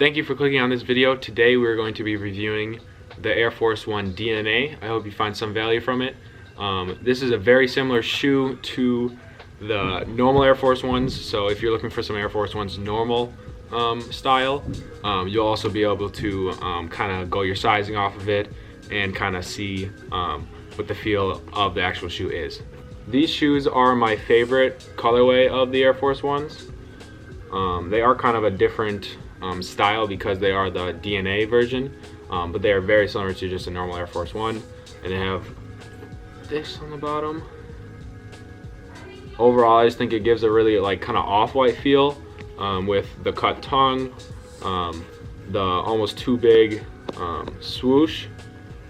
Thank you for clicking on this video. Today we're going to be reviewing the Air Force One DNA. I hope you find some value from it. This is a very similar shoe to the normal Air Force Ones, so if you're looking for some Air Force Ones normal style, you'll also be able to kind of go your sizing off of it and kind of see what the feel of the actual shoe is. These shoes are my favorite colorway of the Air Force Ones. They are kind of a different style because they are the DNA version, but they are very similar to just a normal Air Force One, and they have this on the bottom. Overall, I just think it gives a really like kind of off-white feel with the cut tongue, the almost too big swoosh,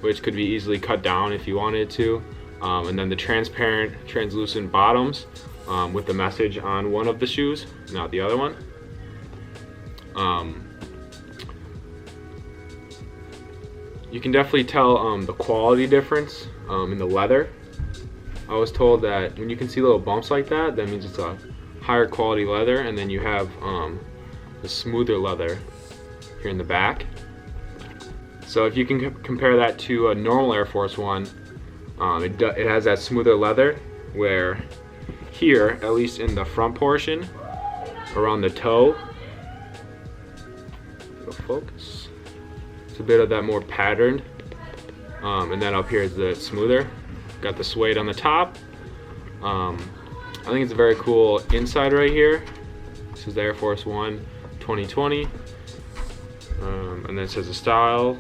which could be easily cut down if you wanted to, and then the transparent, translucent bottoms with the message on one of the shoes, not the other one. You can definitely tell the quality difference in the leather. I was told that when you can see little bumps like that, that means it's a higher quality leather, and then you have the smoother leather here in the back. So if you can compare that to a normal Air Force One, it has that smoother leather, where here, at least in the front portion, around the toe, focus, it's a bit of that more patterned, and then up here is the smoother. Got the suede on the top. I think it's a very cool inside right here. This is the Air Force One 2020, and then it says a style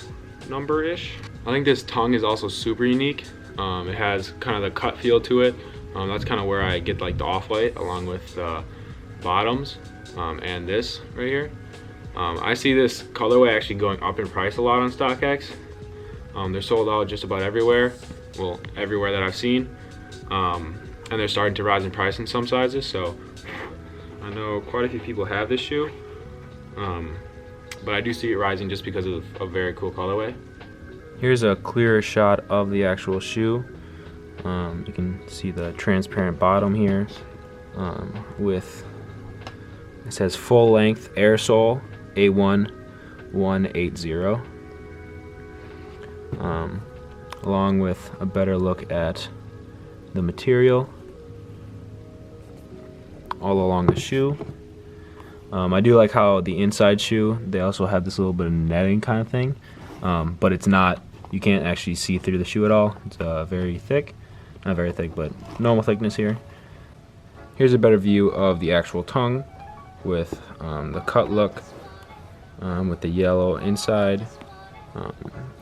number-ish. I think this tongue is also super unique. It has kind of the cut feel to it. That's kind of where I get like the off-white along with the bottoms, and this right here. I see this colorway actually going up in price a lot on StockX. They're sold out just about everywhere. Well, everywhere that I've seen. And they're starting to rise in price in some sizes, so I know quite a few people have this shoe. But I do see it rising just because of a very cool colorway. Here's a clearer shot of the actual shoe. You can see the transparent bottom here with, it says full length Air Sole A1 180, along with a better look at the material all along the shoe. I do like how the inside shoe, they also have this little bit of netting kind of thing, but it's not, you can't actually see through the shoe at all. It's very thick, not very thick, but normal thickness here. Here's a better view of the actual tongue with the cut look, with the yellow inside. I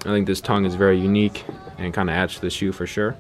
think this tongue is very unique and kind of adds to the shoe for sure.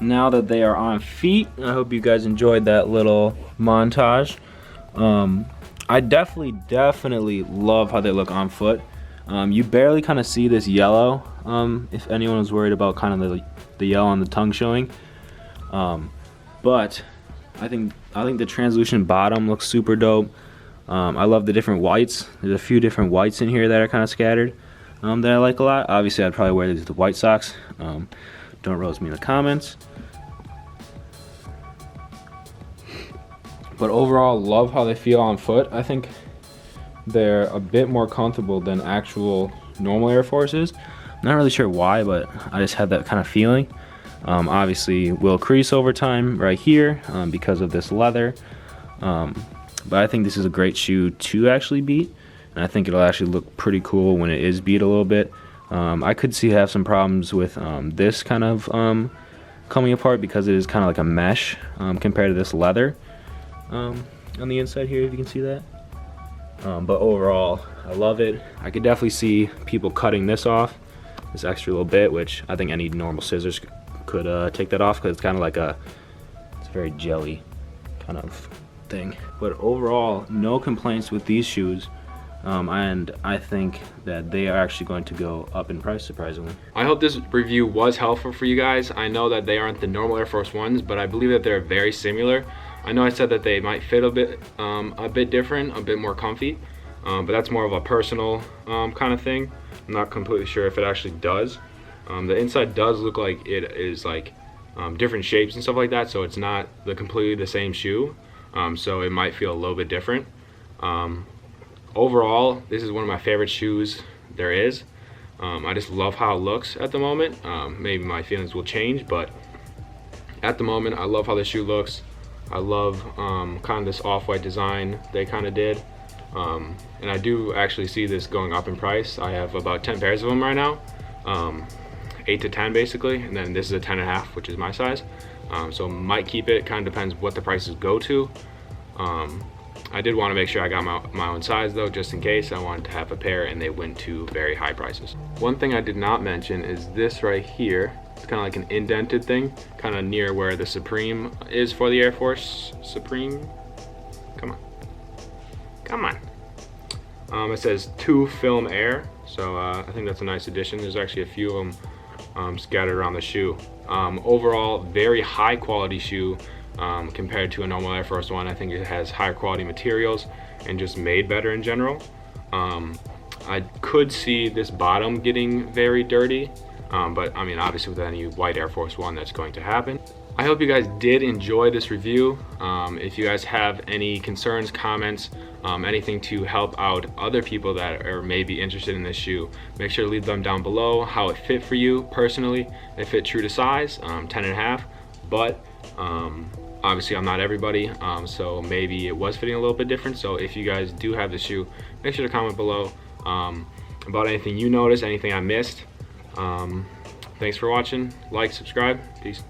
Now that they are on feet, I hope you guys enjoyed that little montage. I definitely love how they look on foot. You barely kind of see this yellow, if anyone was worried about kind of the yellow on the tongue showing. But I think the translucent bottom looks super dope. I love the different whites. There's a few different whites in here that are kind of scattered that I like a lot. Obviously, I'd probably wear these with white socks. Don't roast me in the comments. But overall, love how they feel on foot. I think they're a bit more comfortable than actual normal Air Forces. I'm not really sure why, but I just had that kind of feeling. Obviously, will crease over time right here because of this leather. But I think this is a great shoe to actually beat, and I think it'll actually look pretty cool when it is beat a little bit. I could see have some problems with this kind of coming apart because it is kind of like a mesh compared to this leather on the inside here, if you can see that. But overall, I love it. I could definitely see people cutting this off, this extra little bit, which I think any normal scissors could take that off because it's kind of like it's a very jelly kind of thing. But overall, no complaints with these shoes. and I think that they are actually going to go up in price, surprisingly. I hope this review was helpful for you guys. I know that they aren't the normal Air Force Ones, but I believe that they're very similar. I know I said that they might fit a bit different, a bit more comfy, but that's more of a personal kind of thing. I'm not completely sure if it actually does. The inside does look like it is like different shapes and stuff like that, so it's not completely the same shoe, so it might feel a little bit different. Overall, this is one of my favorite shoes there is. I just love how it looks at the moment. Maybe my feelings will change, but at the moment I love how the shoe looks. I love kind of this off-white design they kind of did, and I do actually see this going up in price. I have about 10 pairs of them right now, 8 to 10 basically, and then this is a 10.5, which is my size, so might keep it. Kind of depends what the prices go to. I did want to make sure I got my own size though, just in case. I wanted to have a pair and they went to very high prices. One thing I did not mention is this right here. It's kind of like an indented thing, kind of near where the Supreme is for the Air Force Supreme. Come on. Come on. It says "To Film Air," so I think that's a nice addition. There's actually a few of them scattered around the shoe. Overall, very high quality shoe. Compared to a normal Air Force One. I think it has higher quality materials and just made better in general. I could see this bottom getting very dirty, but I mean, obviously with any white Air Force One, that's going to happen. I hope you guys did enjoy this review. If you guys have any concerns, comments, anything to help out other people that are maybe interested in this shoe, make sure to leave them down below. How it fit for you personally. It fit true to size, 10.5, but obviously I'm not everybody, so maybe it was fitting a little bit different. So if you guys do have the shoe, make sure to comment below about anything you noticed, anything I missed. Thanks for watching. Like, subscribe. Peace.